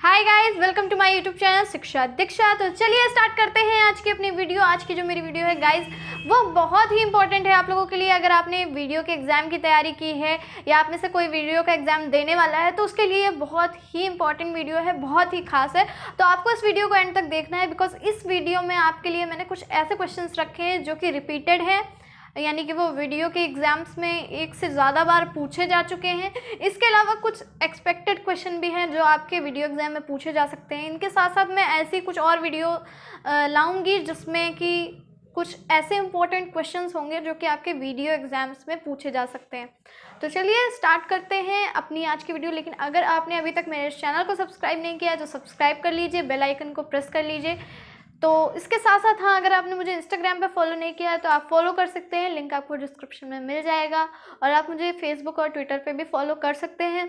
Hi guys, welcome to my YouTube channel Shiksha Diksha. तो चलिए start करते हैं आज की अपनी वीडियो। आज की जो मेरी वीडियो है गाइस वो बहुत ही इंपॉर्टेंट है आप लोगों के लिए। अगर आपने वीडियो के एग्ज़ाम की तैयारी की है या आप में से कोई वीडियो का एग्ज़ाम देने वाला है तो उसके लिए बहुत ही इंपॉर्टेंट वीडियो है, बहुत ही खास है। तो आपको इस वीडियो को एंड तक देखना है, बिकॉज इस वीडियो में आपके लिए मैंने कुछ ऐसे क्वेश्चन रखे हैं जो कि रिपीटेड हैं, यानी कि वो वीडियो के एग्ज़ाम्स में एक से ज़्यादा बार पूछे जा चुके हैं। इसके अलावा कुछ एक्सपेक्टेड क्वेश्चन भी हैं जो आपके वीडियो एग्ज़ाम में पूछे जा सकते हैं। इनके साथ साथ मैं ऐसी कुछ और वीडियो लाऊंगी जिसमें कि कुछ ऐसे इंपॉर्टेंट क्वेश्चंस होंगे जो कि आपके वीडियो एग्ज़ाम्स में पूछे जा सकते हैं। तो चलिए स्टार्ट करते हैं अपनी आज की वीडियो। लेकिन अगर आपने अभी तक मेरे चैनल को सब्सक्राइब नहीं किया तो सब्सक्राइब कर लीजिए, बेल आइकन को प्रेस कर लीजिए। तो इसके साथ साथ हाँ, अगर आपने मुझे इंस्टाग्राम पे फॉलो नहीं किया है तो आप फॉलो कर सकते हैं, लिंक आपको डिस्क्रिप्शन में मिल जाएगा। और आप मुझे फेसबुक और ट्विटर पे भी फॉलो कर सकते हैं।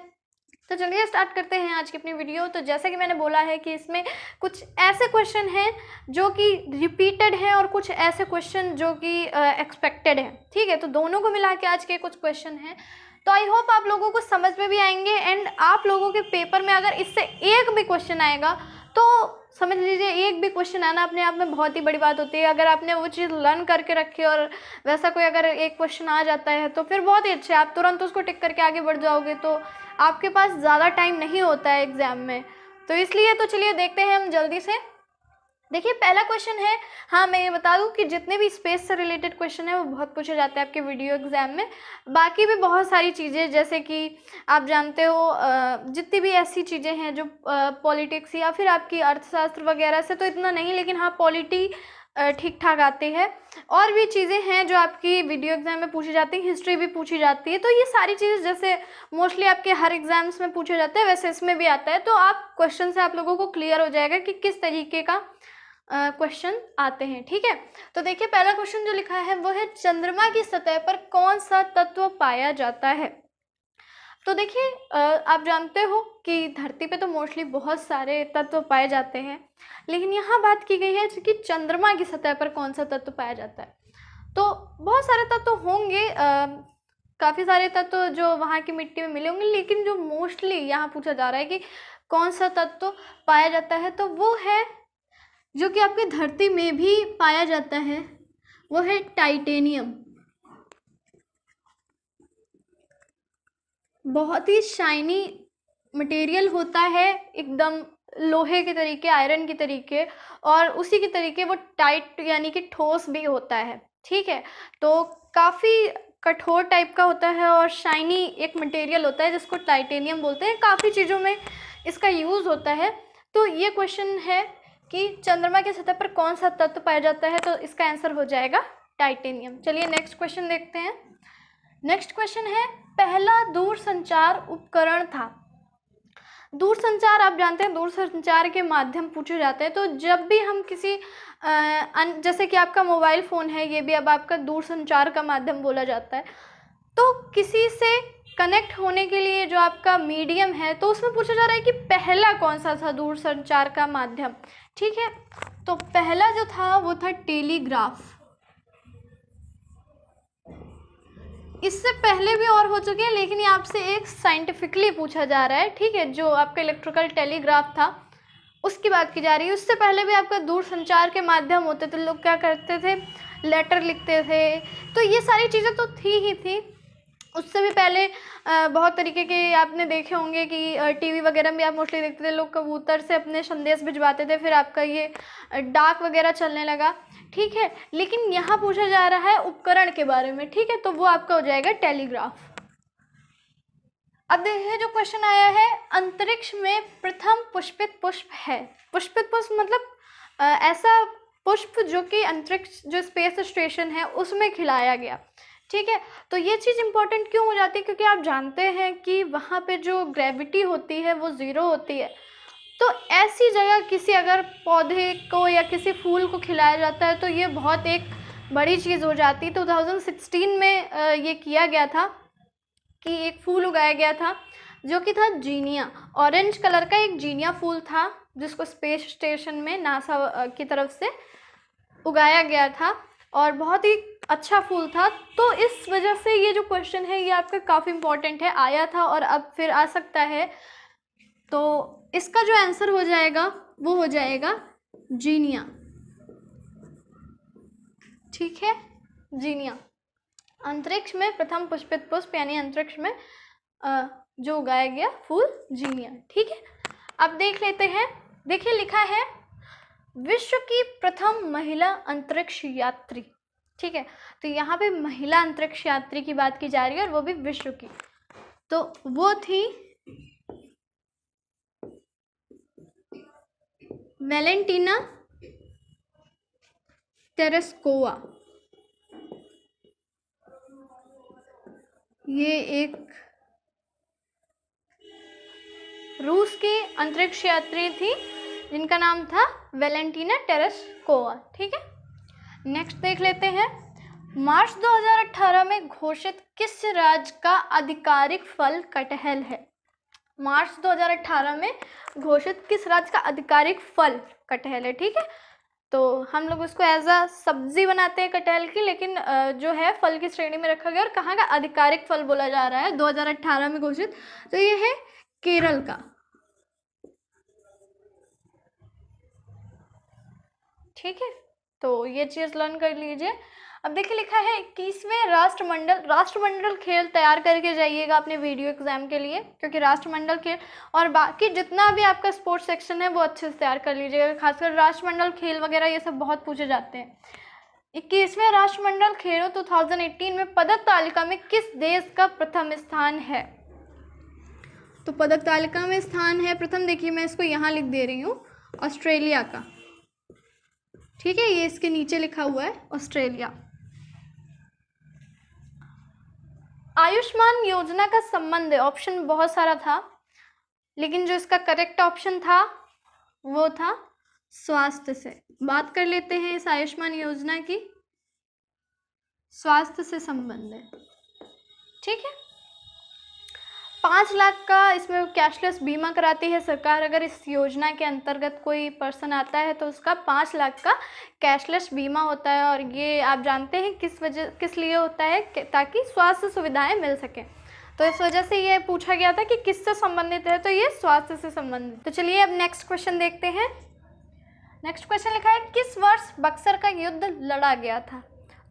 तो चलिए स्टार्ट करते हैं आज की अपनी वीडियो। तो जैसे कि मैंने बोला है कि इसमें कुछ ऐसे क्वेश्चन हैं जो कि रिपीटेड हैं और कुछ ऐसे क्वेश्चन जो कि एक्सपेक्टेड हैं। ठीक है, तो दोनों को मिला के आज के कुछ क्वेश्चन हैं। तो आई होप आप लोगों को समझ में भी आएंगे एंड आप लोगों के पेपर में अगर इससे एक भी क्वेश्चन आएगा तो समझ लीजिए एक भी क्वेश्चन आना अपने आप में बहुत ही बड़ी बात होती है। अगर आपने वो चीज़ लर्न करके रखी और वैसा कोई अगर एक क्वेश्चन आ जाता है तो फिर बहुत ही अच्छा है, आप तुरंत उसको टिक करके आगे बढ़ जाओगे। तो आपके पास ज़्यादा टाइम नहीं होता है एग्ज़ाम में, तो इसलिए तो चलिए देखते हैं हम जल्दी से। देखिए पहला क्वेश्चन है, हाँ मैं ये बता दूं कि जितने भी स्पेस से रिलेटेड क्वेश्चन है वो बहुत पूछे जाते हैं आपके वीडियो एग्ज़ाम में। बाकी भी बहुत सारी चीज़ें जैसे कि आप जानते हो जितनी भी ऐसी चीज़ें हैं जो पॉलिटिक्स या फिर आपकी अर्थशास्त्र वगैरह से तो इतना नहीं, लेकिन हाँ पॉलिटी ठीक ठाक आती है। और भी चीज़ें हैं जो आपकी वीडियो एग्ज़ाम में पूछी जाती हैं, हिस्ट्री भी पूछी जाती है। तो ये सारी चीज़ें जैसे मोस्टली आपके हर एग्ज़ाम्स में पूछे जाते हैं वैसे इसमें भी आता है। तो आप क्वेश्चन से आप लोगों को क्लियर हो जाएगा कि किस तरीके का क्वेश्चन आते हैं। ठीक है, तो देखिए पहला क्वेश्चन जो लिखा है वो है चंद्रमा की सतह पर कौन सा तत्व पाया जाता है। तो देखिए आप जानते हो कि धरती पे तो मोस्टली बहुत सारे तत्व पाए जाते हैं, लेकिन यहाँ बात की गई है कि चंद्रमा की सतह पर कौन सा तत्व पाया जाता है। तो बहुत सारे तत्व होंगे, काफ़ी सारे तत्व जो वहाँ की मिट्टी में मिले होंगे, लेकिन जो मोस्टली यहाँ पूछा जा रहा है कि कौन सा तत्व पाया जाता है तो वो है जो कि आपकी धरती में भी पाया जाता है, वो है टाइटेनियम। बहुत ही शाइनी मटेरियल होता है, एकदम लोहे के तरीके, आयरन की तरीके, और उसी के तरीके वो टाइट यानी कि ठोस भी होता है। ठीक है, तो काफ़ी कठोर टाइप का होता है और शाइनी एक मटेरियल होता है जिसको टाइटेनियम बोलते हैं। काफ़ी चीज़ों में इसका यूज़ होता है। तो ये क्वेश्चन है कि चंद्रमा की सतह पर कौन सा तत्व पाया जाता है, तो इसका आंसर हो जाएगा टाइटेनियम। चलिए नेक्स्ट क्वेश्चन देखते हैं। नेक्स्ट क्वेश्चन है पहला दूरसंचार उपकरण था। दूरसंचार आप जानते हैं दूरसंचार के माध्यम पूछे जाते हैं। तो जब भी हम किसी जैसे कि आपका मोबाइल फ़ोन है, ये भी अब आपका दूरसंचार का माध्यम बोला जाता है। तो किसी से कनेक्ट होने के लिए जो आपका मीडियम है तो उसमें पूछा जा रहा है कि पहला कौन सा था दूरसंचार का माध्यम। ठीक है, तो पहला जो था वो था टेलीग्राफ। इससे पहले भी और हो चुके हैं, लेकिन ये आपसे एक साइंटिफिकली पूछा जा रहा है। ठीक है, जो आपका इलेक्ट्रिकल टेलीग्राफ था उसकी बात की जा रही है। उससे पहले भी आपका दूरसंचार के माध्यम होते थे, लोग क्या करते थे, लेटर लिखते थे। तो ये सारी चीज़ें तो थी ही थी। उससे भी पहले बहुत तरीके के आपने देखे होंगे कि टीवी वगैरह में आप मोस्टली देखते थे, लोग कबूतर से अपने संदेश भिजवाते थे, फिर आपका ये डाक वगैरह चलने लगा। ठीक है, लेकिन यहाँ पूछा जा रहा है उपकरण के बारे में। ठीक है, तो वो आपका हो जाएगा टेलीग्राफ। अब देखिए जो क्वेश्चन आया है, अंतरिक्ष में प्रथम पुष्पित पुष्प है। पुष्पित पुष्प मतलब ऐसा पुष्प जो कि अंतरिक्ष जो स्पेस स्टेशन है उसमें खिलाया गया। ठीक है, तो ये चीज़ इंपॉर्टेंट क्यों हो जाती है, क्योंकि आप जानते हैं कि वहाँ पे जो ग्रेविटी होती है वो ज़ीरो होती है। तो ऐसी जगह किसी अगर पौधे को या किसी फूल को खिलाया जाता है तो ये बहुत एक बड़ी चीज़ हो जाती है। 2016 में ये किया गया था कि एक फूल उगाया गया था जो कि था जीनिया। ऑरेंज कलर का एक जीनिया फूल था जिसको स्पेस स्टेशन में नासा की तरफ से उगाया गया था और बहुत ही अच्छा फूल था। तो इस वजह से ये जो क्वेश्चन है ये आपका काफ़ी इम्पोर्टेंट है, आया था और अब फिर आ सकता है। तो इसका जो आंसर हो जाएगा वो हो जाएगा जीनिया। ठीक है, जीनिया। अंतरिक्ष में प्रथम पुष्पित पुष्प यानी अंतरिक्ष में जो उगाया गया फूल जीनिया। ठीक है, अब देख लेते हैं। देखिए लिखा है विश्व की प्रथम महिला अंतरिक्ष यात्री। ठीक है, तो यहाँ पे महिला अंतरिक्ष यात्री की बात की जा रही है और वो भी विश्व की, तो वो थी वेलेंटीना तेरेस्कोवा। ये एक रूस की अंतरिक्ष यात्री थी जिनका नाम था वेलेंटीना तेरेस्कोवा। ठीक है, नेक्स्ट देख लेते हैं। मार्च 2018 में घोषित किस राज्य का आधिकारिक फल कटहल है? मार्च 2018 में घोषित किस राज्य का आधिकारिक फल कटहल है? ठीक है, तो हम लोग उसको एज अ सब्जी बनाते हैं कटहल की, लेकिन जो है फल की श्रेणी में रखा गया और कहाँ का आधिकारिक फल बोला जा रहा है 2018 में घोषित, तो ये है केरल का। ठीक है, तो ये चीज़ लर्न कर लीजिए। अब देखिए लिखा है 21वें राष्ट्रमंडल खेल तैयार करके जाइएगा अपने वीडियो एग्जाम के लिए, क्योंकि राष्ट्रमंडल खेल और बाकी जितना भी आपका स्पोर्ट्स सेक्शन है वो अच्छे से तैयार कर लीजिएगा। खासकर राष्ट्रमंडल खेल वगैरह ये सब बहुत पूछे जाते हैं। 21वें राष्ट्रमंडल खेलों 2018 में पदक तालिका में किस देश का प्रथम स्थान है? तो पदक तालिका में स्थान है प्रथम, देखिए मैं इसको यहाँ लिख दे रही हूँ, ऑस्ट्रेलिया का। ठीक है, ये इसके नीचे लिखा हुआ है ऑस्ट्रेलिया। आयुष्मान योजना का संबंध, ऑप्शन बहुत सारा था लेकिन जो इसका करेक्ट ऑप्शन था वो था स्वास्थ्य से। बात कर लेते हैं इस आयुष्मान योजना की, स्वास्थ्य से संबंध है। ठीक है, 5 लाख का इसमें कैशलेस बीमा कराती है सरकार। अगर इस योजना के अंतर्गत कोई पर्सन आता है तो उसका 5 लाख का कैशलेस बीमा होता है, और ये आप जानते हैं किस लिए होता है, ताकि स्वास्थ्य सुविधाएं मिल सकें। तो इस वजह से ये पूछा गया था कि किससे संबंधित है, तो ये स्वास्थ्य से संबंधित। तो चलिए अब नेक्स्ट क्वेश्चन देखते हैं। नेक्स्ट क्वेश्चन लिखा है किस वर्ष बक्सर का युद्ध लड़ा गया था?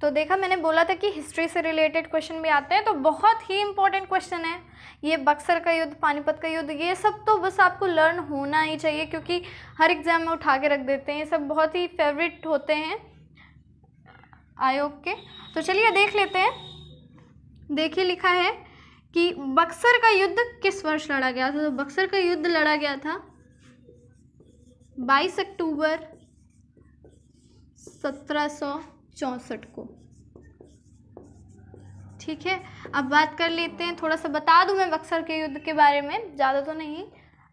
तो देखा, मैंने बोला था कि हिस्ट्री से रिलेटेड क्वेश्चन भी आते हैं, तो बहुत ही इंपॉर्टेंट क्वेश्चन है ये। बक्सर का युद्ध, पानीपत का युद्ध, ये सब तो बस आपको लर्न होना ही चाहिए, क्योंकि हर एग्जाम में उठा के रख देते हैं। ये सब बहुत ही फेवरेट होते हैं आयोग के। तो चलिए देख लेते हैं। देखिए लिखा है कि बक्सर का युद्ध किस वर्ष लड़ा गया था? तो बक्सर का युद्ध लड़ा गया था 22 अक्टूबर 1764 को। ठीक है, अब बात कर लेते हैं, थोड़ा सा बता दूं मैं बक्सर के युद्ध के बारे में, ज़्यादा तो नहीं,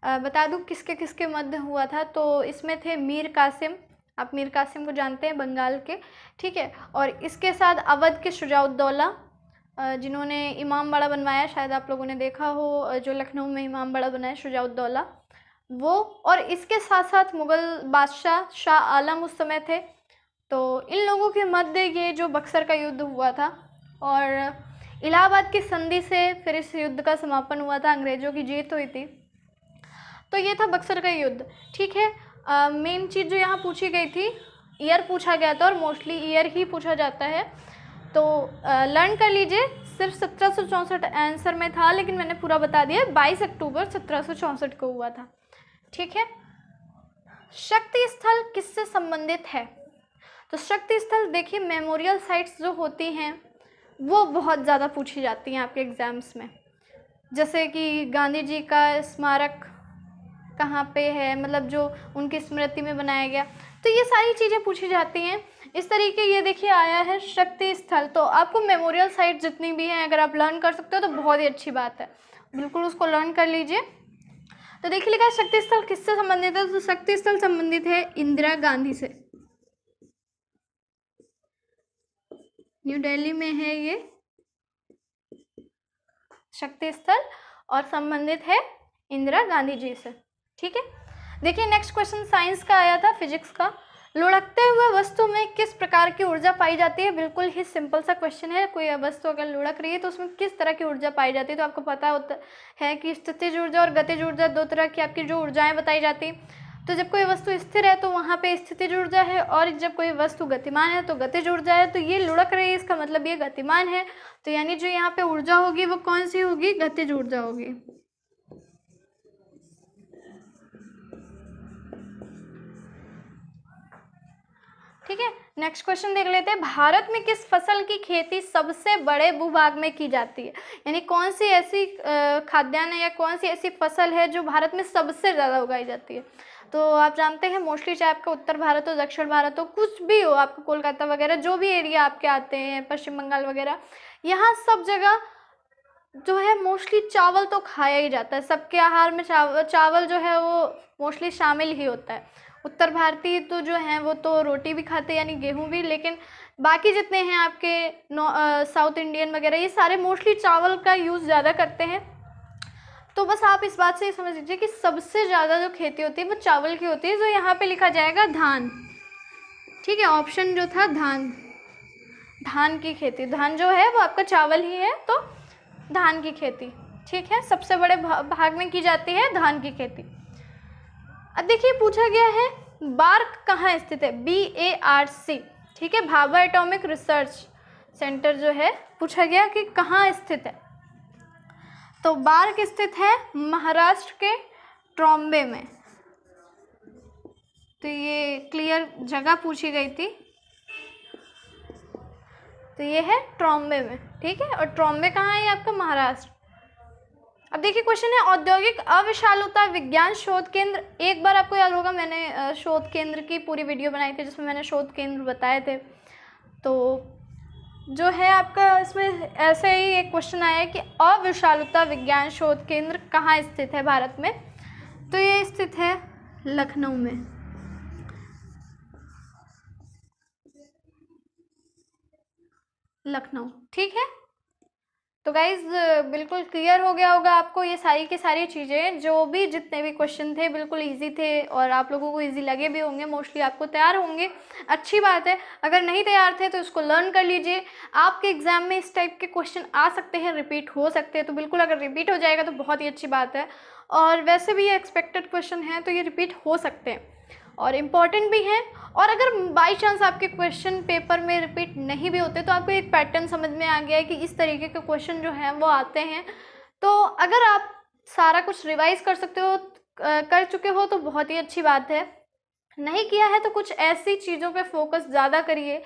बता दूं किसके किसके मध्य हुआ था। तो इसमें थे मीर कासिम, आप मीर कासिम को जानते हैं, बंगाल के। ठीक है, और इसके साथ अवध के शुजाउद्दौला, जिन्होंने इमामबाड़ा बनवाया, शायद आप लोगों ने देखा हो, जो लखनऊ में इमामबाड़ा बनाया शुजाउद्दौला वो। और इसके साथ साथ मुग़ल बादशाह शाह आलम उस समय थे। तो इन लोगों के मध्य ये जो बक्सर का युद्ध हुआ था, और इलाहाबाद की संधि से फिर इस युद्ध का समापन हुआ था, अंग्रेज़ों की जीत हुई थी। तो ये था बक्सर का युद्ध। ठीक है, मेन चीज़ जो यहाँ पूछी गई थी, ईयर पूछा गया था, और मोस्टली ईयर ही पूछा जाता है, तो लर्न कर लीजिए। सिर्फ 1764 आंसर में था, लेकिन मैंने पूरा बता दिया, 22 अक्टूबर 1764 को हुआ था। ठीक है, शक्ति स्थल किससे संबंधित है? तो शक्ति स्थल देखिए, मेमोरियल साइट्स जो होती हैं वो बहुत ज़्यादा पूछी जाती हैं आपके एग्ज़ाम्स में। जैसे कि गांधी जी का स्मारक कहाँ पे है, मतलब जो उनकी स्मृति में बनाया गया, तो ये सारी चीज़ें पूछी जाती हैं। इस तरीके ये देखिए आया है शक्ति स्थल, तो आपको मेमोरियल साइट जितनी भी हैं अगर आप लर्न कर सकते हो तो बहुत ही अच्छी बात है, बिल्कुल उसको लर्न कर लीजिए। तो देखिए लिखा है शक्ति स्थल किससे संबंधित है? तो शक्ति स्थल संबंधित है इंदिरा गांधी से। न्यू दिल्ली में है ये शक्ति स्थल, और संबंधित है इंदिरा गांधी जी से। ठीक है, देखिए नेक्स्ट क्वेश्चन साइंस का आया था, फिजिक्स का। लुढ़कते हुए वस्तु में किस प्रकार की ऊर्जा पाई जाती है? बिल्कुल ही सिंपल सा क्वेश्चन है। कोई वस्तु अगर लुढ़क रही है तो उसमें किस तरह की ऊर्जा पाई जाती है? तो आपको पता होता है कि स्थितिज ऊर्जा और गतिज ऊर्जा, दो तरह की आपकी जो ऊर्जाएं बताई जाती हैं। तो जब कोई वस्तु स्थिर है तो वहाँ पे स्थितिज ऊर्जा है, और जब कोई वस्तु गतिमान है तो गतिज ऊर्जा है। तो ये लुढ़क रही है, इसका मतलब ये गतिमान है। तो यानी जो यहाँ पे ऊर्जा होगी वो कौन सी होगी? गतिज ऊर्जा होगी। ठीक है, नेक्स्ट क्वेश्चन देख लेते हैं। भारत में किस फसल की खेती सबसे बड़े भूभाग में की जाती है? यानी कौन सी ऐसी खाद्यान्न या कौन सी ऐसी फसल है जो भारत में सबसे ज़्यादा उगाई जाती है? तो आप जानते हैं मोस्टली, चाहे आपका उत्तर भारत हो, दक्षिण भारत हो, कुछ भी हो, आपको कोलकाता वगैरह जो भी एरिया आपके आते हैं, पश्चिम बंगाल वगैरह, यहाँ सब जगह जो है मोस्टली चावल तो खाया ही जाता है। सबके आहार में चावल जो है वो मोस्टली शामिल ही होता है। उत्तर भारतीय तो जो हैं वो तो रोटी भी खाते हैं, यानी गेहूं भी, लेकिन बाकी जितने हैं आपके साउथ इंडियन वगैरह, ये सारे मोस्टली चावल का यूज़ ज़्यादा करते हैं। तो बस आप इस बात से समझ लीजिए कि सबसे ज़्यादा जो खेती होती है वो चावल की होती है। जो यहाँ पे लिखा जाएगा धान। ठीक है, ऑप्शन जो था धान, धान की खेती। धान जो है वो आपका चावल ही है, तो धान की खेती। ठीक है, सबसे बड़े भाग में की जाती है धान की खेती। अब देखिए पूछा गया है बार्क कहाँ स्थित है? BARC। ठीक है, भाभा एटॉमिक रिसर्च सेंटर जो है, पूछा गया कि कहाँ स्थित है। तो बार्क स्थित है महाराष्ट्र के ट्रॉम्बे में। तो ये क्लियर जगह पूछी गई थी, तो ये है ट्रॉम्बे में। ठीक है, और ट्रॉम्बे कहाँ है? ये आपका महाराष्ट्र। अब देखिए क्वेश्चन है औद्योगिक अविषालुता विज्ञान शोध केंद्र। एक बार आपको याद होगा मैंने शोध केंद्र की पूरी वीडियो बनाई थी जिसमें मैंने शोध केंद्र बताए थे। तो जो है आपका इसमें ऐसे ही एक क्वेश्चन आया है कि अविषालुता विज्ञान शोध केंद्र कहाँ स्थित है भारत में? तो ये स्थित है लखनऊ में। लखनऊ। ठीक है, तो गाइज बिल्कुल क्लियर हो गया होगा आपको ये सारी की सारी चीज़ें। जो भी जितने भी क्वेश्चन थे बिल्कुल इजी थे, और आप लोगों को इजी लगे भी होंगे। मोस्टली आपको तैयार होंगे, अच्छी बात है। अगर नहीं तैयार थे तो इसको लर्न कर लीजिए। आपके एग्जाम में इस टाइप के क्वेश्चन आ सकते हैं, रिपीट हो सकते हैं, तो बिल्कुल अगर रिपीट हो जाएगा तो बहुत ही अच्छी बात है। और वैसे भी ये एक्सपेक्टेड क्वेश्चन है तो ये रिपीट हो सकते हैं और इम्पॉर्टेंट भी हैं। और अगर बाई चांस आपके क्वेश्चन पेपर में रिपीट नहीं भी होते तो आपको एक पैटर्न समझ में आ गया है कि इस तरीके के क्वेश्चन जो हैं वो आते हैं। तो अगर आप सारा कुछ रिवाइज कर सकते हो, कर चुके हो, तो बहुत ही अच्छी बात है। नहीं किया है तो कुछ ऐसी चीज़ों पे फोकस ज़्यादा करिए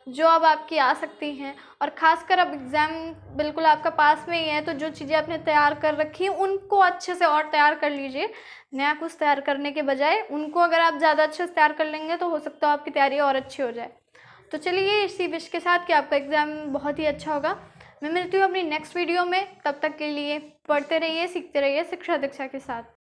जो अब आपकी आ सकती हैं। और ख़ासकर अब एग्ज़ाम बिल्कुल आपका पास में ही है, तो जो चीज़ें आपने तैयार कर रखी हैं उनको अच्छे से और तैयार कर लीजिए। नया कुछ तैयार करने के बजाय उनको अगर आप ज़्यादा अच्छे से तैयार कर लेंगे तो हो सकता है आपकी तैयारी और अच्छी हो जाए। तो चलिए इसी विश के साथ कि आपका एग्ज़ाम बहुत ही अच्छा होगा। मैं मिलती हूँ अपनी नेक्स्ट वीडियो में। तब तक के लिए पढ़ते रहिए, सीखते रहिए शिक्षा दीक्षा के साथ।